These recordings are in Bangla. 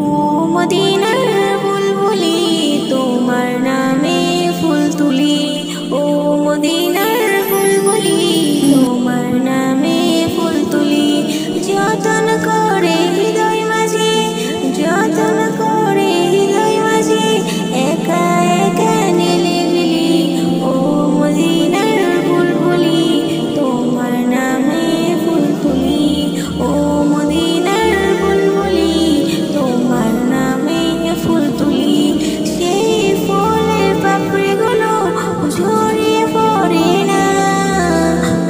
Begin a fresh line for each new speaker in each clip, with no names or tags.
ও মদিনার বুলবুলি তোমার নামে ফুল তুলি, ও মদিনার বুলবুলি তোমার নামে ফুল তুলি। যতন করে হৃদয় মাঝে, যতন করে হৃদয় মাঝে, একা একা নিলিবিলি। ও মদিনার বুলবুলি তোমার নামে ফুল তুলি, ও মদিনার বুলবুলি তোমার নামে ফুল তুলি। সেই ফুলের পাপড়িগুলো ঝরিয়ে পড়ে না,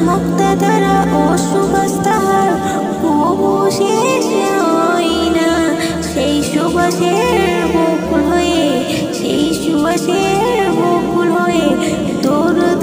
মুক্তা তারা ও সুবাস তাহার কবু শেষ হয় না। সেই সুবাসের বকুল হয়ে, সেই সুবাসের বকুল হয়ে দরুদ